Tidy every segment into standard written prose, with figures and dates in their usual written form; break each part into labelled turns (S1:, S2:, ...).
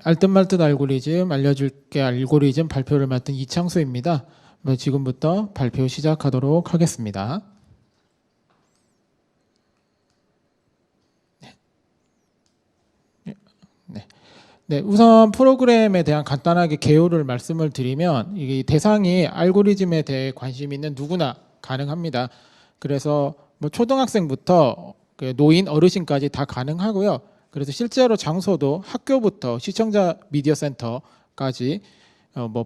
S1: 알뜻말뜻 알고리즘 알려줄게 알고리즘 발표를 맡은 이창수입니다. 지금부터 발표 시작하도록 하겠습니다. 네, 우선 프로그램에 대한 간단하게 개요를 말씀을 드리면 이 대상이 알고리즘에 대해 관심 있는 누구나 가능합니다. 그래서 초등학생부터 노인, 어르신까지 다 가능하고요. 그래서 실제로 장소도 학교부터 시청자 미디어 센터까지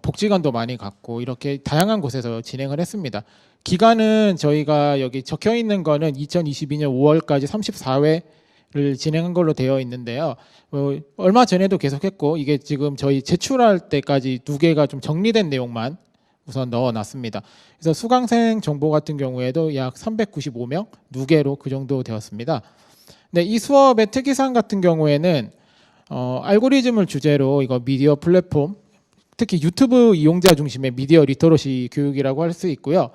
S1: 복지관도 많이 갖고 이렇게 다양한 곳에서 진행을 했습니다. 기간은 저희가 여기 적혀 있는 거는 2022년 5월까지 34회를 진행한 걸로 되어 있는데요. 얼마 전에도 계속했고 이게 지금 저희 제출할 때까지 2개가 좀 정리된 내용만 우선 넣어놨습니다. 그래서 수강생 정보 같은 경우에도 약 395명, 2개로 그 정도 되었습니다. 네, 이 수업의 특이사항 같은 경우에는 알고리즘을 주제로 이거 미디어 플랫폼, 특히 유튜브 이용자 중심의 미디어 리터러시 교육이라고 할 수 있고요.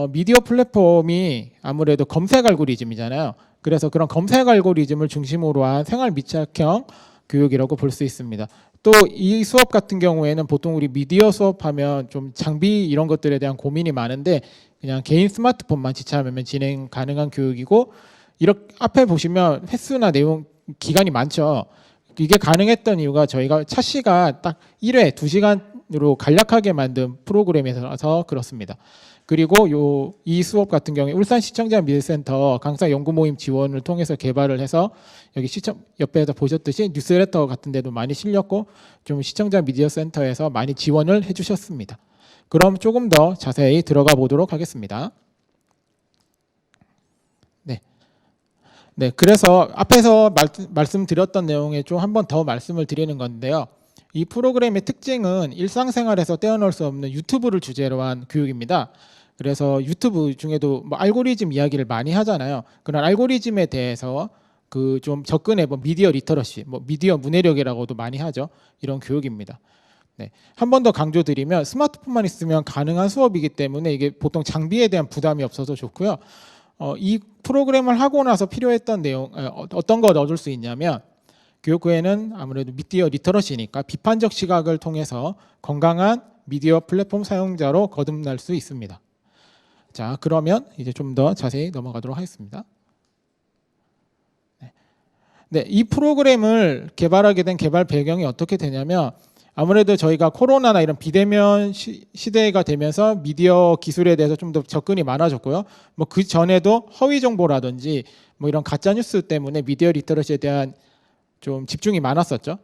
S1: 미디어 플랫폼이 아무래도 검색 알고리즘이잖아요. 그래서 그런 검색 알고리즘을 중심으로 한 생활 밀착형 교육이라고 볼 수 있습니다. 또 이 수업 같은 경우에는 보통 우리 미디어 수업하면 좀 장비 이런 것들에 대한 고민이 많은데 그냥 개인 스마트폰만 지참하면 진행 가능한 교육이고, 이렇게 앞에 보시면 횟수나 내용 기간이 많죠. 이게 가능했던 이유가 저희가 차시가 딱 1회 2시간으로 간략하게 만든 프로그램이라서 그렇습니다. 그리고 이 수업 같은 경우에 울산 시청자 미디어센터 강사 연구 모임 지원을 통해서 개발을 해서 여기 옆에서 보셨듯이 뉴스레터 같은 데도 많이 실렸고 좀 시청자 미디어 센터에서 많이 지원을 해주셨습니다. 그럼 조금 더 자세히 들어가 보도록 하겠습니다. 네, 그래서 앞에서 말씀드렸던 내용에 좀 한 번 더 말씀을 드리는 건데요. 이 프로그램의 특징은 일상생활에서 떼어놓을 수 없는 유튜브를 주제로 한 교육입니다. 그래서 유튜브 중에도 알고리즘 이야기를 많이 하잖아요. 그런 알고리즘에 대해서 좀 접근해 미디어 리터러시, 미디어 문해력이라고도 많이 하죠. 이런 교육입니다. 네, 한 번 더 강조드리면 스마트폰만 있으면 가능한 수업이기 때문에 이게 보통 장비에 대한 부담이 없어서 좋고요. 이 프로그램을 하고 나서 필요했던 내용 어떤 거 넣어줄 수 있냐면, 교육부에는 아무래도 미디어 리터러시니까 비판적 시각을 통해서 건강한 미디어 플랫폼 사용자로 거듭날 수 있습니다. 자, 그러면 이제 좀 더 자세히 넘어가도록 하겠습니다. 네, 이 프로그램을 개발하게 된 개발 배경이 어떻게 되냐면, 아무래도 저희가 코로나나 이런 비대면 시대가 되면서 미디어 기술에 대해서 좀 더 접근이 많아졌고요. 그 전에도 허위 정보라든지 이런 가짜 뉴스 때문에 미디어 리터러시에 대한 좀 집중이 많았었죠.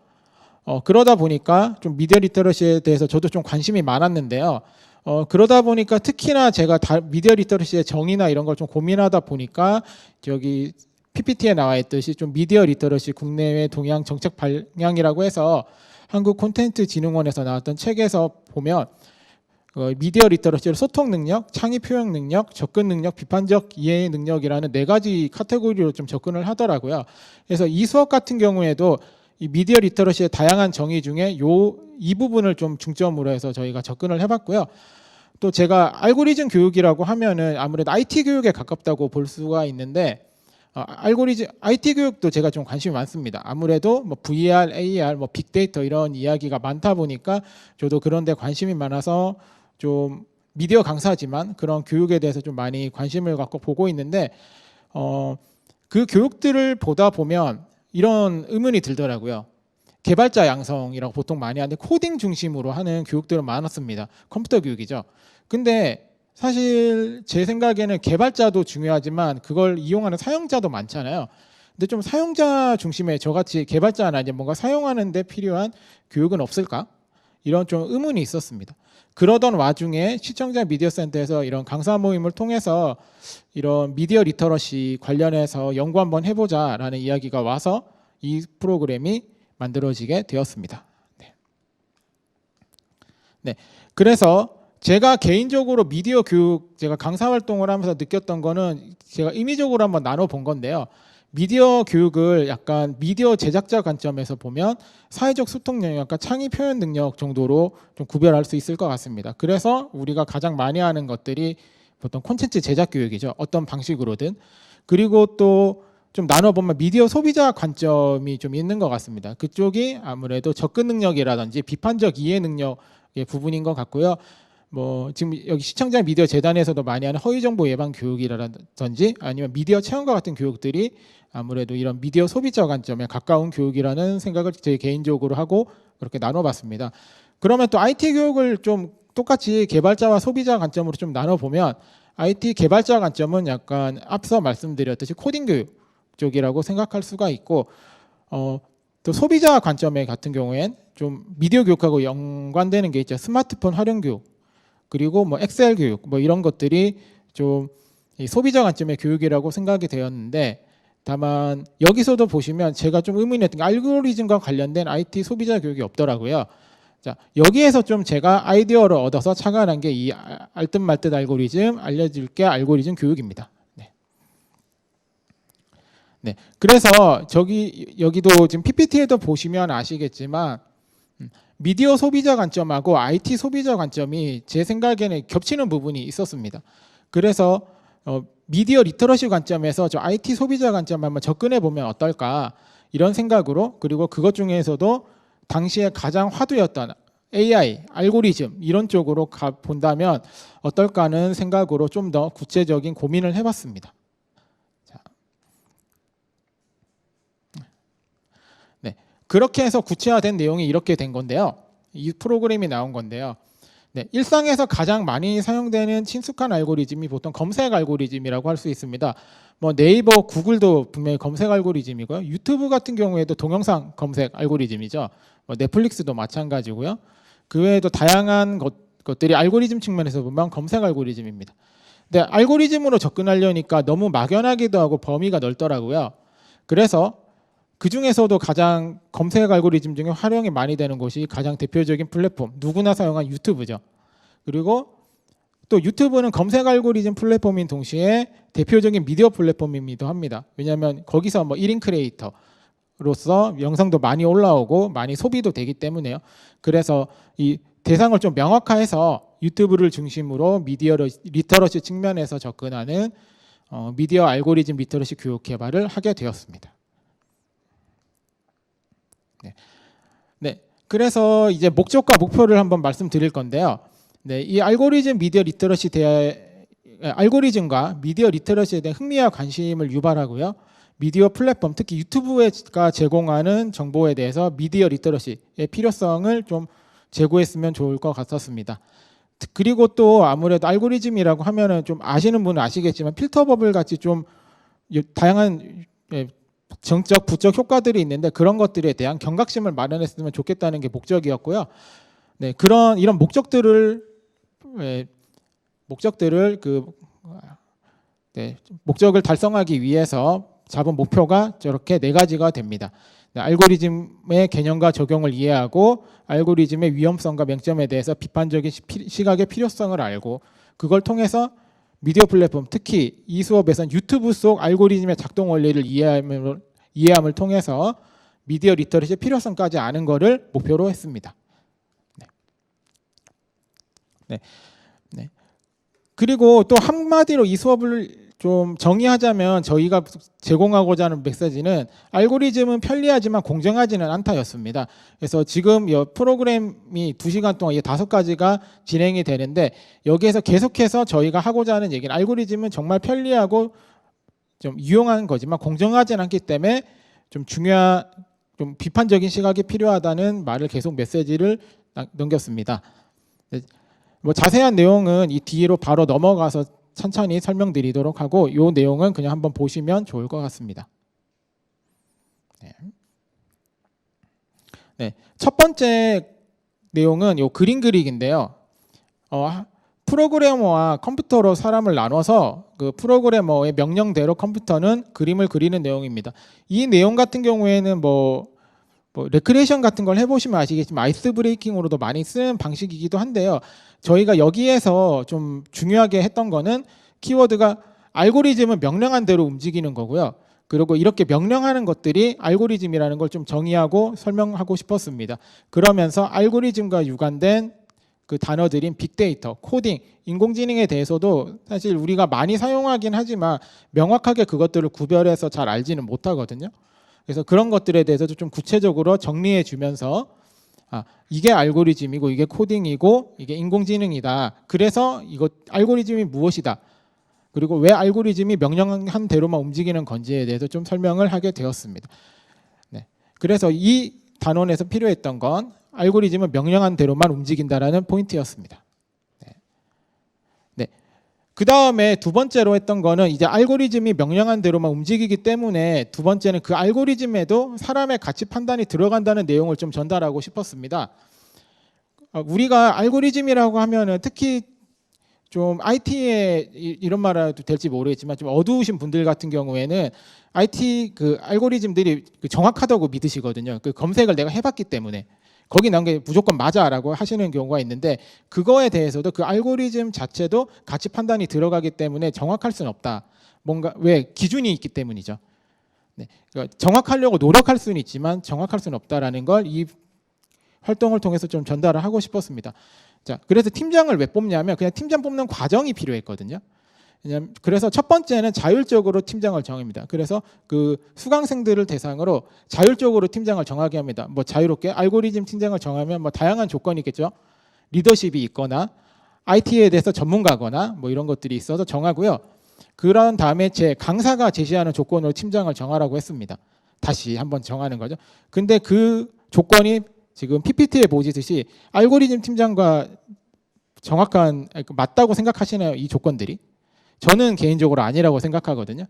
S1: 그러다 보니까 좀 미디어 리터러시에 대해서 저도 좀 관심이 많았는데요. 그러다 보니까 특히나 제가 미디어 리터러시의 정의나 이런 걸 좀 고민하다 보니까 저기 PPT에 나와 있듯이 좀 미디어 리터러시 국내외 동향 정책 방향이라고 해서 한국콘텐츠진흥원에서 나왔던 책에서 보면 미디어 리터러시를 소통 능력, 창의 표현 능력, 접근 능력, 비판적 이해 능력이라는 4가지 카테고리로 좀 접근을 하더라고요. 그래서 이 수업 같은 경우에도 이 미디어 리터러시의 다양한 정의 중에 이 부분을 좀 중점으로 해서 저희가 접근을 해봤고요. 또 제가 알고리즘 교육이라고 하면은 아무래도 IT 교육에 가깝다고 볼 수가 있는데, 알고리즘 IT 교육도 제가 좀 관심이 많습니다. 아무래도 VR, AR, 빅데이터 이런 이야기가 많다 보니까 저도 그런 데 관심이 많아서 좀 미디어 강사지만 그런 교육에 대해서 좀 많이 관심을 갖고 보고 있는데, 그 교육들을 보다 보면 이런 의문이 들더라고요. 개발자 양성이라고 보통 많이 하는데 코딩 중심으로 하는 교육들은 많았습니다. 컴퓨터 교육이죠. 근데 사실 제 생각에는 개발자도 중요하지만 그걸 이용하는 사용자도 많잖아요. 근데 좀 사용자 중심의 저같이 개발자나 이제 뭔가 사용하는 데 필요한 교육은 없을까? 이런 좀 의문이 있었습니다. 그러던 와중에 시청자 미디어 센터에서 이런 강사 모임을 통해서 이런 미디어 리터러시 관련해서 연구 한번 해보자라는 이야기가 와서 이 프로그램이 만들어지게 되었습니다. 네. 그래서 제가 개인적으로 미디어 교육, 제가 강사 활동을 하면서 느꼈던 거는 제가 임의적으로 한번 나눠본 건데요. 미디어 교육을 약간 미디어 제작자 관점에서 보면 사회적 소통 능력과 창의 표현 능력 정도로 좀 구별할 수 있을 것 같습니다. 그래서 우리가 가장 많이 하는 것들이 보통 콘텐츠 제작 교육이죠. 어떤 방식으로든. 그리고 또 좀 나눠보면 미디어 소비자 관점이 좀 있는 것 같습니다. 그쪽이 아무래도 접근 능력이라든지 비판적 이해 능력의 부분인 것 같고요. 뭐 지금 여기 시청자 미디어 재단에서도 많이 하는 허위 정보 예방 교육이라든지 아니면 미디어 체험과 같은 교육들이 아무래도 이런 미디어 소비자 관점에 가까운 교육이라는 생각을 제 개인적으로 하고 그렇게 나눠봤습니다. 그러면 또 IT 교육을 좀 똑같이 개발자와 소비자 관점으로 좀 나눠보면 IT 개발자 관점은 약간 앞서 말씀드렸듯이 코딩 교육 쪽이라고 생각할 수가 있고 또 소비자 관점의 같은 경우엔 좀 미디어 교육하고 연관되는 게 있죠. 스마트폰 활용 교육 그리고 뭐 엑셀 교육 뭐 이런 것들이 좀 소비자 관점의 교육이라고 생각이 되었는데 다만 여기서도 보시면 제가 좀 의문이었던 게 알고리즘과 관련된 IT 소비자 교육이 없더라고요. 자, 여기에서 좀 제가 아이디어를 얻어서 착안한 게 이 알듯말듯 알고리즘 알려줄게 알고리즘 교육입니다. 네. 네. 그래서 여기도 지금 PPT에도 보시면 아시겠지만 미디어 소비자 관점하고 IT 소비자 관점이 제 생각에는 겹치는 부분이 있었습니다. 그래서 미디어 리터러시 관점에서 저 IT 소비자 관점 한번 접근해 보면 어떨까 이런 생각으로 그리고 그것 중에서도 당시에 가장 화두였던 AI, 알고리즘 이런 쪽으로 본다면 어떨까 하는 생각으로 좀 더 구체적인 고민을 해봤습니다. 자. 네, 그렇게 해서 구체화된 내용이 이렇게 된 건데요. 이 프로그램이 나온 건데요. 네, 일상에서 가장 많이 사용되는 친숙한 알고리즘이 보통 검색 알고리즘이라고 할 수 있습니다. 뭐 네이버, 구글도 분명히 검색 알고리즘이고요. 유튜브 같은 경우에도 동영상 검색 알고리즘이죠. 뭐 넷플릭스도 마찬가지고요. 그 외에도 다양한 것들이 알고리즘 측면에서 보면 검색 알고리즘입니다. 근데 알고리즘으로 접근하려니까 너무 막연하기도 하고 범위가 넓더라고요. 그래서 그 중에서도 가장 검색 알고리즘 중에 활용이 많이 되는 곳이 가장 대표적인 플랫폼, 누구나 사용한 유튜브죠. 그리고 또 유튜브는 검색 알고리즘 플랫폼인 동시에 대표적인 미디어 플랫폼이기도 합니다. 왜냐하면 거기서 뭐 1인 크리에이터로서 영상도 많이 올라오고 많이 소비도 되기 때문에요. 그래서 이 대상을 좀 명확화해서 유튜브를 중심으로 미디어 리터러시 측면에서 접근하는 미디어 알고리즘 리터러시 교육 개발을 하게 되었습니다. 네. 네. 그래서 이제 목적과 목표를 한번 말씀드릴 건데요. 네, 이 알고리즘과 미디어 리터러시에 대한 흥미와 관심을 유발하고요. 미디어 플랫폼, 특히 유튜브가 제공하는 정보에 대해서 미디어 리터러시의 필요성을 좀 제고했으면 좋을 것 같았습니다. 그리고 또 아무래도 알고리즘이라고 하면은 좀 아시는 분은 아시겠지만 필터 버블 같이 좀 다양한 정적, 부적 효과들이 있는데 그런 것들에 대한 경각심을 마련했으면 좋겠다는 게 목적이었고요. 네, 이런 목적들을 목적을 달성하기 위해서 잡은 목표가 저렇게 4가지가 됩니다. 네, 알고리즘의 개념과 적용을 이해하고 알고리즘의 위험성과 맹점에 대해서 비판적인 시각의 필요성을 알고 그걸 통해서 미디어 플랫폼, 특히 이 수업에서는 유튜브 속 알고리즘의 작동 원리를 이해함을 통해서 미디어 리터러시의 필요성까지 아는 것을 목표로 했습니다. 네. 네. 네. 그리고 또 한마디로 이 수업을 좀 정의하자면 저희가 제공하고자 하는 메시지는 알고리즘은 편리하지만 공정하지는 않다였습니다. 그래서 지금 이 프로그램이 2시간 동안 5가지가 진행이 되는데 여기에서 계속해서 저희가 하고자 하는 얘기는 알고리즘은 정말 편리하고 좀 유용한 거지만 공정하지는 않기 때문에 좀 비판적인 시각이 필요하다는 말을 계속 메시지를 넘겼습니다. 뭐 자세한 내용은 이 뒤로 바로 넘어가서 천천히 설명드리도록 하고 이 내용은 그냥 한번 보시면 좋을 것 같습니다. 네. 네. 첫 번째 내용은 이 그림 그리기인데요. 프로그래머와 컴퓨터로 사람을 나눠서 그 프로그래머의 명령대로 컴퓨터는 그림을 그리는 내용입니다. 이 내용 같은 경우에는 뭐 레크레이션 같은 걸 해보시면 아시겠지만 아이스 브레이킹으로도 많이 쓰는 방식이기도 한데요. 저희가 여기에서 좀 중요하게 했던 거는 키워드가 알고리즘은 명령한 대로 움직이는 거고요. 그리고 이렇게 명령하는 것들이 알고리즘이라는 걸 좀 정의하고 설명하고 싶었습니다. 그러면서 알고리즘과 유관된 그 단어들인 빅데이터, 코딩, 인공지능에 대해서도 사실 우리가 많이 사용하긴 하지만 명확하게 그것들을 구별해서 잘 알지는 못하거든요. 그래서 그런 것들에 대해서도 좀 구체적으로 정리해 주면서 이게 알고리즘이고 이게 코딩이고 이게 인공지능이다. 그래서 이거 알고리즘이 무엇이다. 그리고 왜 알고리즘이 명령한 대로만 움직이는 건지에 대해서 좀 설명을 하게 되었습니다. 네. 그래서 이 단원에서 필요했던 건 알고리즘은 명령한 대로만 움직인다라는 포인트였습니다. 네. 네. 그 다음에 두 번째로 했던 거는 이제 알고리즘이 명령한 대로만 움직이기 때문에 두 번째는 그 알고리즘에도 사람의 가치 판단이 들어간다는 내용을 좀 전달하고 싶었습니다. 우리가 알고리즘이라고 하면은 특히 좀 IT에 이런 말해도 될지 모르겠지만 좀 어두우신 분들 같은 경우에는 IT 그 알고리즘들이 정확하다고 믿으시거든요. 그 검색을 내가 해봤기 때문에 거기 나온 게 무조건 맞아라고 하시는 경우가 있는데 그거에 대해서도 그 알고리즘 자체도 가치 판단이 들어가기 때문에 정확할 수는 없다. 뭔가 왜 기준이 있기 때문이죠. 네. 그러니까 정확하려고 노력할 수는 있지만 정확할 수는 없다라는 걸 이 활동을 통해서 좀 전달을 하고 싶었습니다. 자, 그래서 팀장을 왜 뽑냐면 그냥 팀장 뽑는 과정이 필요했거든요. 그래서 첫 번째는 자율적으로 팀장을 정합니다. 그래서 그 수강생들을 대상으로 자율적으로 팀장을 정하게 합니다. 뭐 자유롭게 알고리즘 팀장을 정하면 뭐 다양한 조건이 있겠죠. 리더십이 있거나 IT에 대해서 전문가거나 뭐 이런 것들이 있어서 정하고요. 그런 다음에 제 강사가 제시하는 조건으로 팀장을 정하라고 했습니다. 다시 한번 정하는 거죠. 근데 그 조건이 지금 PPT에 보시듯이 알고리즘 팀장과 정확한 맞다고 생각하시나요? 이 조건들이? 저는 개인적으로 아니라고 생각하거든요.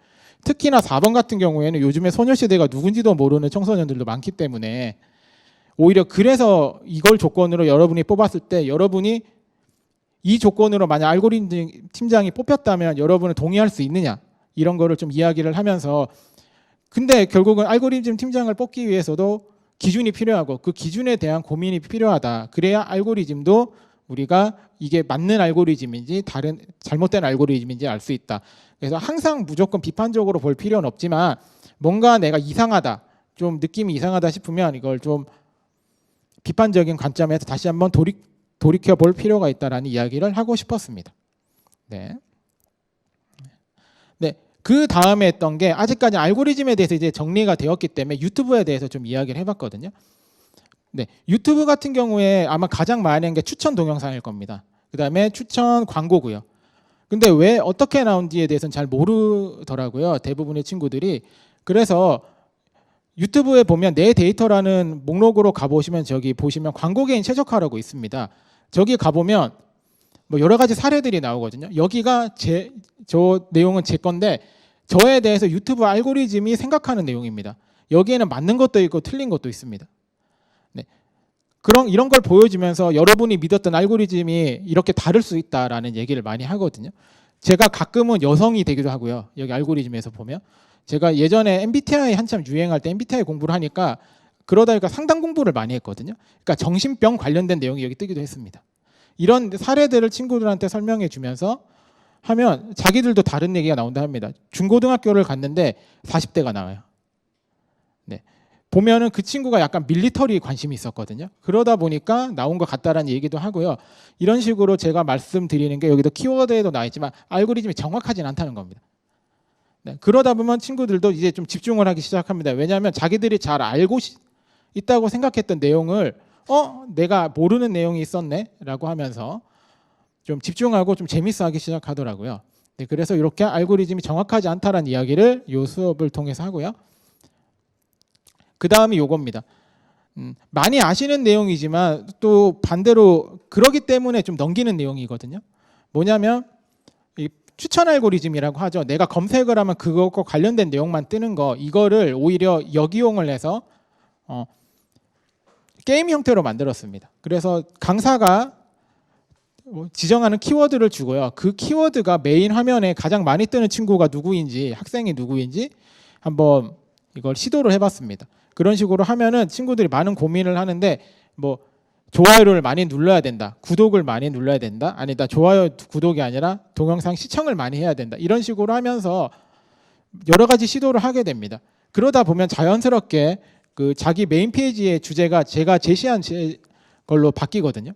S1: 특히나 4번 같은 경우에는 요즘에 소녀시대가 누군지도 모르는 청소년들도 많기 때문에 오히려 그래서 이걸 조건으로 여러분이 뽑았을 때 여러분이 이 조건으로 만약 알고리즘 팀장이 뽑혔다면 여러분은 동의할 수 있느냐 이런 거를 좀 이야기를 하면서 근데 결국은 알고리즘 팀장을 뽑기 위해서도 기준이 필요하고 그 기준에 대한 고민이 필요하다. 그래야 알고리즘도 우리가 이게 맞는 알고리즘인지 다른 잘못된 알고리즘인지 알 수 있다. 그래서 항상 무조건 비판적으로 볼 필요는 없지만 뭔가 내가 이상하다. 좀 느낌이 이상하다 싶으면 이걸 좀 비판적인 관점에서 다시 한번 돌이켜 볼 필요가 있다라는 이야기를 하고 싶었습니다. 네. 네. 그 다음에 했던 게 아직까지 알고리즘에 대해서 이제 정리가 되었기 때문에 유튜브에 대해서 좀 이야기를 해봤거든요. 네, 유튜브 같은 경우에 아마 가장 많이 하는 게 추천 동영상일 겁니다. 그 다음에 추천 광고고요. 근데 왜 어떻게 나온지에 대해서는 잘 모르더라고요. 대부분의 친구들이. 그래서 유튜브에 보면 내 데이터라는 목록으로 가보시면 저기 보시면 광고 개인 최적화라고 있습니다. 저기 가보면 뭐 여러 가지 사례들이 나오거든요. 여기가 저 내용은 제 건데 저에 대해서 유튜브 알고리즘이 생각하는 내용입니다. 여기에는 맞는 것도 있고 틀린 것도 있습니다. 네. 이런 걸 보여주면서 여러분이 믿었던 알고리즘이 이렇게 다를 수 있다라는 얘기를 많이 하거든요. 제가 가끔은 여성이 되기도 하고요. 여기 알고리즘에서 보면 제가 예전에 MBTI 한참 유행할 때 MBTI 공부를 하니까 그러다 보니까 상담 공부를 많이 했거든요. 그러니까 정신병 관련된 내용이 여기 뜨기도 했습니다. 이런 사례들을 친구들한테 설명해 주면서 하면 자기들도 다른 얘기가 나온다 합니다. 중고등학교를 갔는데 40대가 나와요. 네. 보면은 그 친구가 약간 밀리터리에 관심이 있었거든요. 그러다 보니까 나온 것 같다라는 얘기도 하고요. 이런 식으로 제가 말씀드리는 게 여기도 키워드에도 나와 있지만 알고리즘이 정확하진 않다는 겁니다. 네. 그러다 보면 친구들도 이제 좀 집중을 하기 시작합니다. 왜냐하면 자기들이 잘 알고 있다고 생각했던 내용을 내가 모르는 내용이 있었네 라고 하면서 좀 집중하고 좀 재밌어 하기 시작하더라고요. 네, 그래서 이렇게 알고리즘이 정확하지 않다라는 이야기를 이 수업을 통해서 하고요. 그 다음이 요겁니다. 많이 아시는 내용이지만 또 반대로 그러기 때문에 좀 넘기는 내용이거든요. 뭐냐면 이 추천 알고리즘이라고 하죠. 내가 검색을 하면 그것과 관련된 내용만 뜨는 거 이거를 오히려 역이용을 해서 게임 형태로 만들었습니다. 그래서 강사가 지정하는 키워드를 주고요. 그 키워드가 메인 화면에 가장 많이 뜨는 친구가 누구인지 학생이 누구인지 한번 이걸 시도를 해봤습니다. 그런 식으로 하면은 친구들이 많은 고민을 하는데 뭐 좋아요를 많이 눌러야 된다. 구독을 많이 눌러야 된다. 아니다. 좋아요 구독이 아니라 동영상 시청을 많이 해야 된다. 이런 식으로 하면서 여러 가지 시도를 하게 됩니다. 그러다 보면 자연스럽게 그 자기 메인 페이지의 주제가 제가 제시한 걸로 바뀌거든요.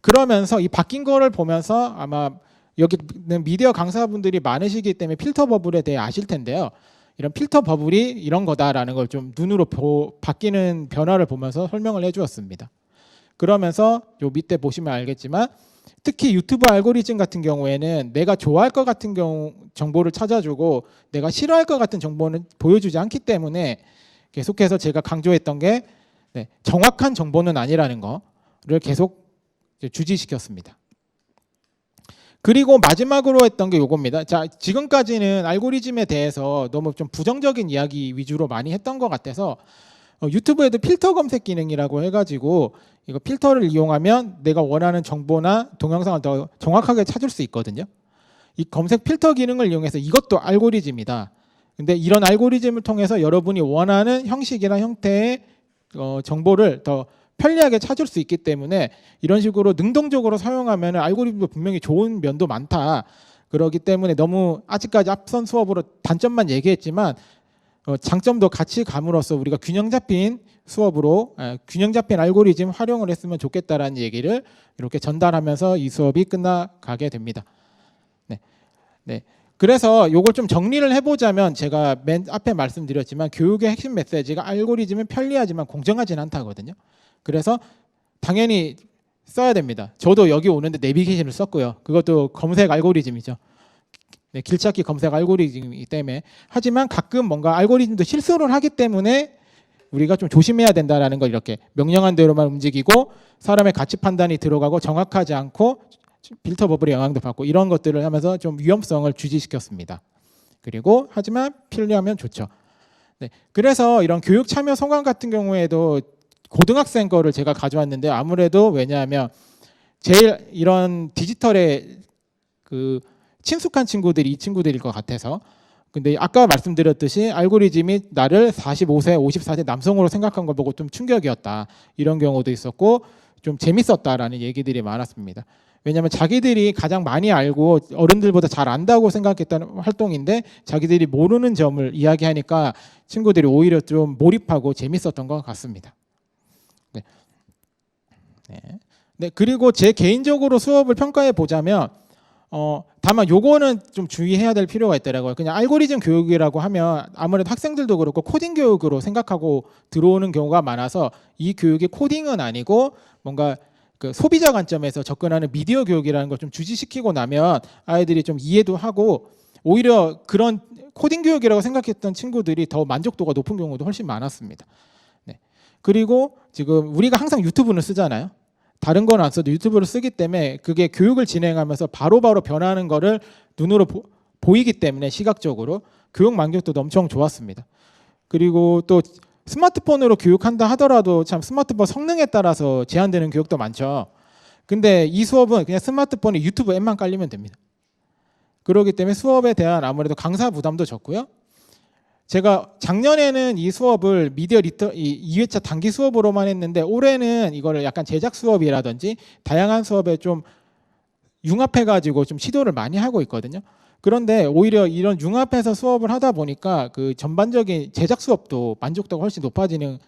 S1: 그러면서 이 바뀐 거를 보면서 아마 여기는 미디어 강사분들이 많으시기 때문에 필터 버블에 대해 아실 텐데요. 이런 필터 버블이 이런 거다라는 걸 좀 눈으로 바뀌는 변화를 보면서 설명을 해주었습니다. 그러면서 요 밑에 보시면 알겠지만 특히 유튜브 알고리즘 같은 경우에는 내가 좋아할 것 같은 정보를 찾아주고 내가 싫어할 것 같은 정보는 보여주지 않기 때문에 계속해서 제가 강조했던 게 정확한 정보는 아니라는 거를 계속 주지시켰습니다. 그리고 마지막으로 했던 게 요겁니다. 자, 지금까지는 알고리즘에 대해서 너무 좀 부정적인 이야기 위주로 많이 했던 것 같아서 유튜브에도 필터 검색 기능이라고 해가지고 이거 필터를 이용하면 내가 원하는 정보나 동영상을 더 정확하게 찾을 수 있거든요. 이 검색 필터 기능을 이용해서 이것도 알고리즘이다. 근데 이런 알고리즘을 통해서 여러분이 원하는 형식이나 형태의 정보를 더 편리하게 찾을 수 있기 때문에 이런 식으로 능동적으로 사용하면 알고리즘도 분명히 좋은 면도 많다. 그렇기 때문에 너무 아직까지 앞선 수업으로 단점만 얘기했지만 장점도 같이 감으로써 우리가 균형 잡힌 수업으로 균형 잡힌 알고리즘 활용을 했으면 좋겠다라는 얘기를 이렇게 전달하면서 이 수업이 끝나가게 됩니다. 네. 그래서 이걸 좀 정리를 해보자면 제가 맨 앞에 말씀드렸지만 교육의 핵심 메시지가 알고리즘은 편리하지만 공정하진 않다거든요. 그래서 당연히 써야 됩니다. 저도 여기 오는데 내비게이션을 썼고요. 그것도 검색 알고리즘이죠. 네, 길찾기 검색 알고리즘이기 때문에. 하지만 가끔 뭔가 알고리즘도 실수를 하기 때문에 우리가 좀 조심해야 된다는 걸 이렇게 명령한 대로만 움직이고 사람의 가치 판단이 들어가고 정확하지 않고 필터 버블의 영향도 받고 이런 것들을 하면서 좀 위험성을 주지시켰습니다. 그리고 하지만 편리하면 좋죠. 네, 그래서 이런 교육 참여 소감 같은 경우에도 고등학생 거를 제가 가져왔는데 아무래도 왜냐하면 제일 이런 디지털에 친숙한 친구들이 이 친구들일 것 같아서. 근데 아까 말씀드렸듯이 알고리즘이 나를 45세, 54세 남성으로 생각한 걸 보고 좀 충격이었다. 이런 경우도 있었고 좀 재밌었다라는 얘기들이 많았습니다. 왜냐하면 자기들이 가장 많이 알고 어른들보다 잘 안다고 생각했던 활동인데 자기들이 모르는 점을 이야기하니까 친구들이 오히려 좀 몰입하고 재밌었던 것 같습니다. 네. 네. 그리고 제 개인적으로 수업을 평가해 보자면 다만 요거는 좀 주의해야 될 필요가 있더라고요. 그냥 알고리즘 교육이라고 하면 아무래도 학생들도 그렇고 코딩 교육으로 생각하고 들어오는 경우가 많아서 이 교육이 코딩은 아니고 뭔가 그 소비자 관점에서 접근하는 미디어 교육이라는 걸 좀 주지시키고 나면 아이들이 좀 이해도 하고 오히려 그런 코딩 교육이라고 생각했던 친구들이 더 만족도가 높은 경우도 훨씬 많았습니다. 네. 그리고 지금 우리가 항상 유튜브는 쓰잖아요. 다른 건 안 써도 유튜브를 쓰기 때문에 그게 교육을 진행하면서 바로바로 변하는 거를 눈으로 보이기 때문에 시각적으로 교육 만족도도 엄청 좋았습니다. 그리고 또 스마트폰으로 교육한다 하더라도 참 스마트폰 성능에 따라서 제한되는 교육도 많죠. 근데 이 수업은 그냥 스마트폰에 유튜브 앱만 깔리면 됩니다. 그렇기 때문에 수업에 대한 아무래도 강사 부담도 적고요. 제가 작년에는 이 수업을 미디어 리터 2회차 단기 수업으로만 했는데 올해는 이거를 약간 제작 수업이라든지 다양한 수업에 좀 융합해가지고 좀 시도를 많이 하고 있거든요. 그런데 오히려 이런 융합해서 수업을 하다 보니까 그 전반적인 제작 수업도 만족도가 훨씬 높아지는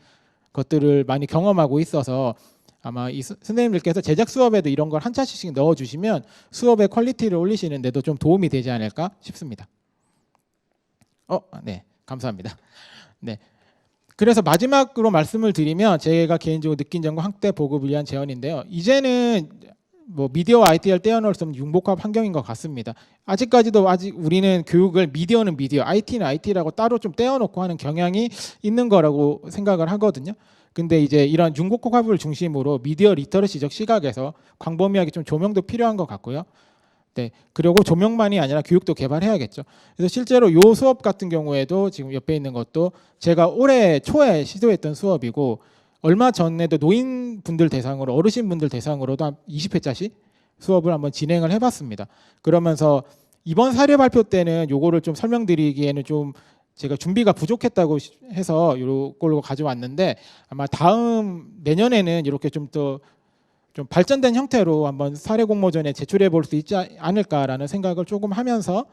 S1: 것들을 많이 경험하고 있어서 아마 이 선생님들께서 제작 수업에도 이런 걸 한 차씩씩 넣어주시면 수업의 퀄리티를 올리시는 데도 좀 도움이 되지 않을까 싶습니다. 네, 감사합니다. 네. 그래서 마지막으로 말씀을 드리면 제가 개인적으로 느낀 점과 학대 보급을 위한 제언인데요. 이제는 뭐 미디어와 IT를 떼어놓을 수 없는 융복합 환경인 것 같습니다. 아직까지도 우리는 교육을 미디어는 미디어, IT는 IT라고 따로 좀 떼어놓고 하는 경향이 있는 거라고 생각을 하거든요. 근데 이제 이런 융복합을 중심으로 미디어 리터러시적 시각에서 광범위하게 좀 조명도 필요한 것 같고요. 네, 그리고 조명만이 아니라 교육도 개발해야겠죠. 그래서 실제로 요 수업 같은 경우에도 지금 옆에 있는 것도 제가 올해 초에 시도했던 수업이고 얼마 전에도 노인분들 대상으로 어르신분들 대상으로도 한 20회짜리 수업을 한번 진행을 해봤습니다. 그러면서 이번 사례 발표 때는 요거를 좀 설명드리기에는 좀 제가 준비가 부족했다고 해서 요걸로 가져왔는데 아마 다음 내년에는 이렇게 좀 발전된 형태로 한번 사례 공모전에 제출해 볼 수 있지 않을까라는 생각을 조금 하면서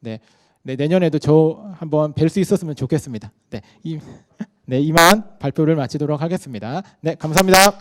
S1: 네, 내년에도 저 한번 뵐 수 있었으면 좋겠습니다. 네, 이만 발표를 마치도록 하겠습니다. 네, 감사합니다.